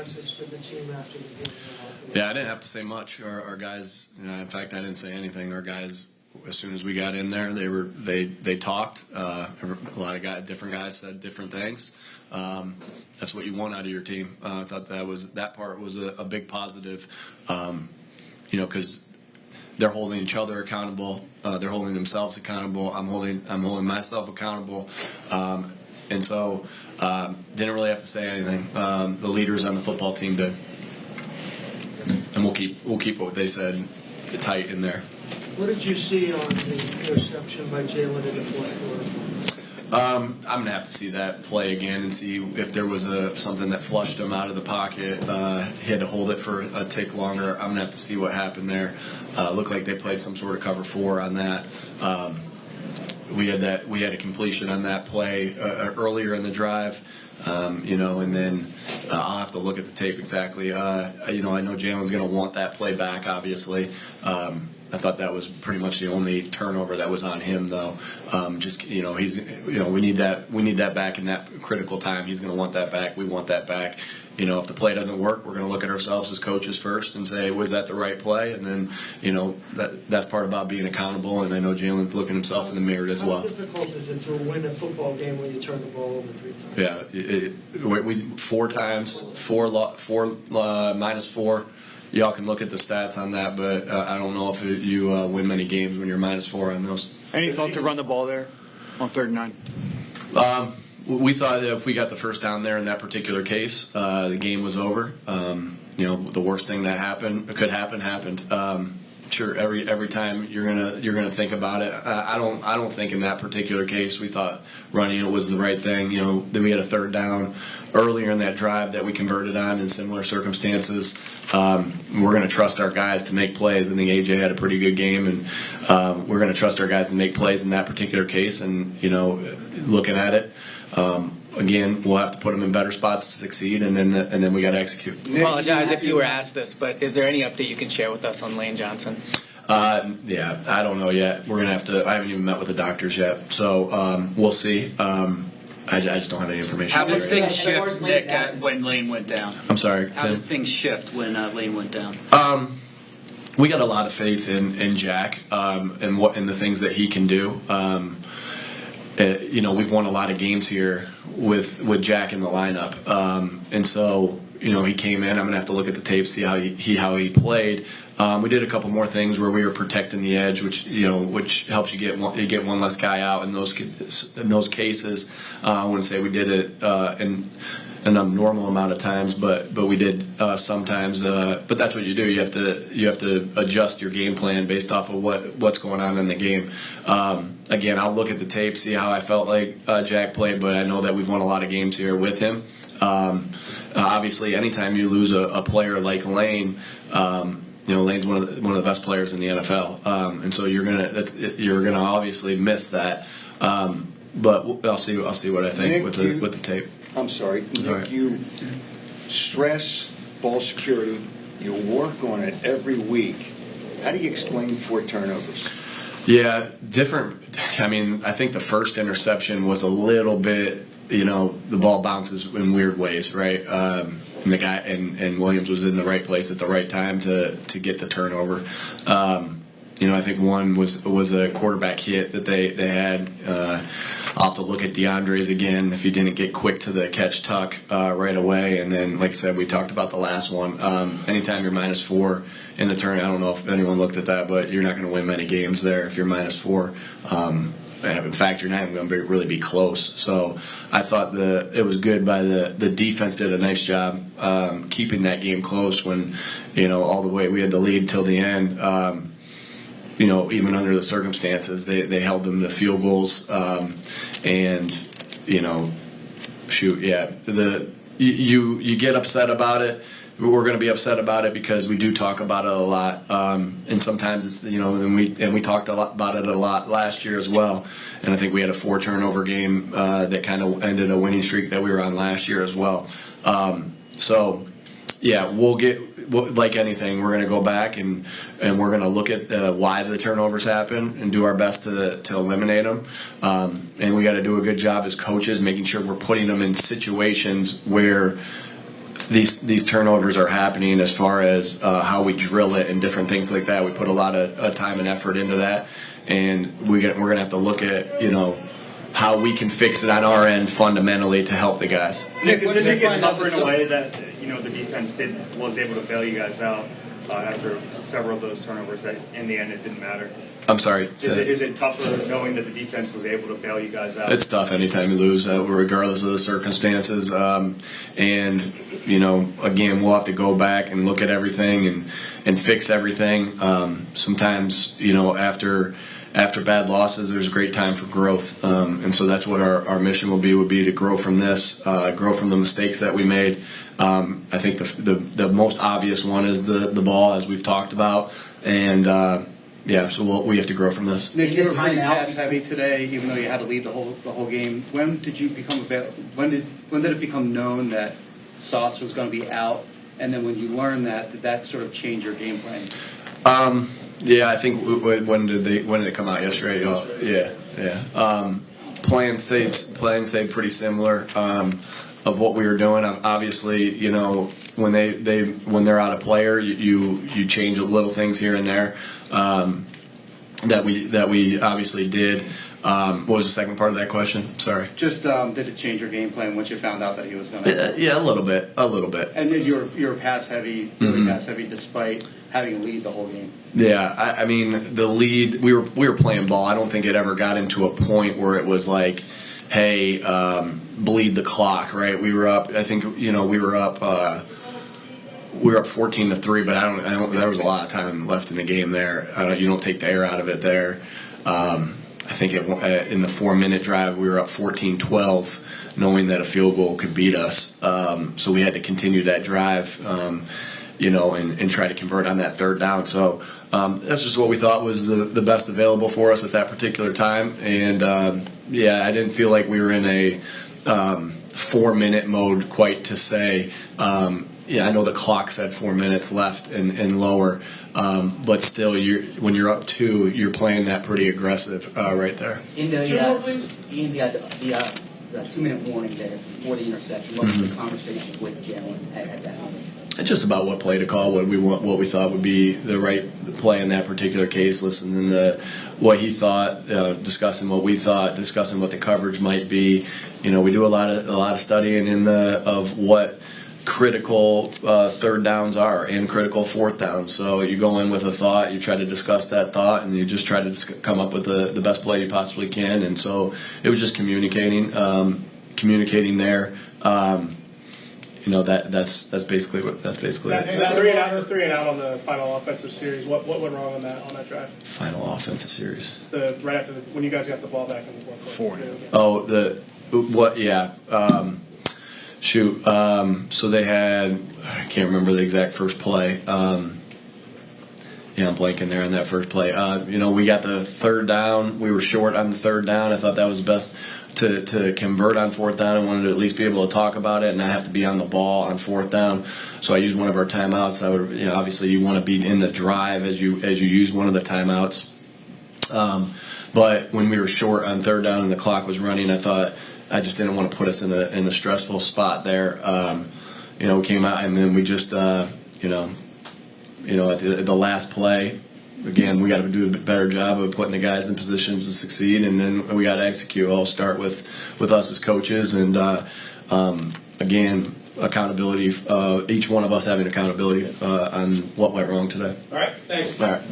message to the team after the game? Yeah, I didn't have to say much. Our guys, in fact, I didn't say anything. Our guys, as soon as we got in there, they talked. A lot of different guys said different things. That's what you want out of your team. I thought that part was a big positive. Because they're holding each other accountable. They're holding themselves accountable. I'm holding myself accountable. And so didn't really have to say anything. The leaders on the football team did. And we'll keep what they said tight in there. What did you see on the interception by Jalen in the fourth quarter? I'm going to have to see that play again and see if there was something that flushed him out of the pocket. He had to hold it for a tick longer. I'm going to have to see what happened there. Looked like they played some sort of cover 4 on that. We had a completion on that play earlier in the drive. And then I'll have to look at the tape exactly. I know Jalen's going to want that play back, obviously. I thought that was pretty much the only turnover that was on him, though. We need that back in that critical time. He's going to want that back. We want that back. If the play doesn't work, we're going to look at ourselves as coaches first and say, was that the right play? And then, that's part about being accountable. And I know Jalen's looking himself in the mirror as well. How difficult is it to win a football game when you turn the ball over 3 times? Yeah, we 4 times, -4. Y'all can look at the stats on that, but I don't know if you win many games when you're -4 on those. Any thought to run the ball there on 3rd and 9? We thought that if we got the first down there in that particular case, the game was over. The worst thing that could happen happened. Sure, every time you're gonna think about it. I don't think in that particular case we thought running it was the right thing. Then we had a 3rd down earlier in that drive that we converted on in similar circumstances. We're going to trust our guys to make plays. I think AJ had a pretty good game, and we're going to trust our guys to make plays in that particular case. And looking at it. Again, we'll have to put them in better spots to succeed, and then we got to execute. I apologize if you were asked this, but is there any update you can share with us on Lane Johnson? Yeah, I don't know yet. We're gonna have to. I haven't even met with the doctors yet, so we'll see. I just don't have any information. How did things shift, Nick, when Lane went down? I'm sorry, How did things shift when Lane went down? We got a lot of faith in Jack and the things that he can do. We've won a lot of games here with Jack in the lineup, and so he came in. I'm gonna have to look at the tape, see how he played. We did a couple more things where we were protecting the edge, which helps you get one less guy out in those cases. I wouldn't say we did it in an abnormal amount of times, but we did sometimes. But that's what you do. You have to adjust your game plan based off of what's going on in the game. Again, I'll look at the tape, see how I felt like Jack played, but I know that we've won a lot of games here with him. Obviously, anytime you lose a player like Lane, Lane's one of the best players in the NFL, and so you're gonna obviously miss that. But I'll see what I think with the tape. I'm sorry, Nick, you stress ball security. You work on it every week. How do you explain 4 turnovers? Yeah, different. I mean, I think the first interception was a little bit, the ball bounces in weird ways, right? And the guy and Williams was in the right place at the right time to get the turnover. I think one was a quarterback hit that they had. I'll have to look at DeAndre's again if he didn't get quick to the catch tuck right away. And then, like I said, we talked about the last one. Anytime you're -4 in the turn, I don't know if anyone looked at that, but you're not going to win many games there if you're -4. In fact, you're not even going to really be close. So I thought it was good by the defense did a nice job keeping that game close when, all the way we had the lead till the end. Even under the circumstances, they held them to field goals, you get upset about it. We're going to be upset about it because we do talk about it a lot, and sometimes it's and we talked about it a lot last year as well. And I think we had a 4 turnover game that kind of ended a winning streak that we were on last year as well. Like anything, we're going to go back and we're going to look at why the turnovers happen and do our best to eliminate them. And we got to do a good job as coaches making sure we're putting them in situations where these turnovers are happening as far as how we drill it and different things like that. We put a lot of time and effort into that, and we're going to have to look at, how we can fix it on our end fundamentally to help the guys. Nick, did you get cover in a way that the defense was able to bail you guys out after several of those turnovers that in the end it didn't matter? I'm sorry. Is it tougher knowing that the defense was able to bail you guys out? It's tough anytime you lose, regardless of the circumstances. And again, we'll have to go back and look at everything and fix everything. Sometimes, after bad losses, there's a great time for growth, and so that's what our mission would be to grow from this, grow from the mistakes that we made. I think the most obvious one is the ball, as we've talked about, and so we have to grow from this. Nick, you were pretty pass heavy today, even though you had to lead the whole game. When did you become when did it become known that Sauce was going to be out, and then when you learned that, did that sort of change your game plan? Yeah, I think when did it come out yesterday? Yeah. Plan stayed pretty similar of what we were doing. Obviously, when they're out of player, you change little things here and there that we obviously did. What was the second part of that question? Sorry. Just did it change your game plan once you found out that he was going to? Yeah, a little bit. And then you're pass heavy, really pass heavy, despite having a lead the whole game. Yeah, I mean the lead. We were playing ball. I don't think it ever got into a point where it was like, hey, bleed the clock. Right? We were up. I think we were up 14-3, but I don't. There was a lot of time left in the game there. You don't take the air out of it there. I think in the 4-minute drive, we were up 14-12, knowing that a field goal could beat us. So we had to continue that drive, and try to convert on that third down. So that's just what we thought was the best available for us at that particular time. And, I didn't feel like we were in a 4-minute mode quite to say, I know the clock said 4 minutes left and lower, but still, when you're up 2, you're playing that pretty aggressive right there. In the 2 more, please. In the 2-minute warning there before the interception, what was the conversation with Jalen at that moment? Just about what play to call, what we thought would be the right play in that particular case, listening to what he thought, discussing what we thought, discussing what the coverage might be. We do a lot of studying of what critical third downs are and critical fourth downs. So you go in with a thought, you try to discuss that thought, and you just try to come up with the best play you possibly can. And so it was just communicating there. That's basically it. That 3 and out on the final offensive series. What went wrong on that drive? Final offensive series. Right after when you guys got the ball back in the fourth quarter. So they had, I can't remember the exact first play. I'm blanking there on that first play. We got the third down. We were short on the third down. I thought that was best to convert on fourth down. I wanted to at least be able to talk about it and not have to be on the ball on fourth down. So I used one of our timeouts. I would, obviously you want to be in the drive as you use one of the timeouts. But when we were short on third down and the clock was running, I thought I just didn't want to put us in a stressful spot there. We came out and then we just, at the last play, again, we got to do a better job of putting the guys in positions to succeed, and then we got to execute. I'll start with us as coaches, and again, accountability. Each one of us having accountability on what went wrong today. All right, thanks. All right.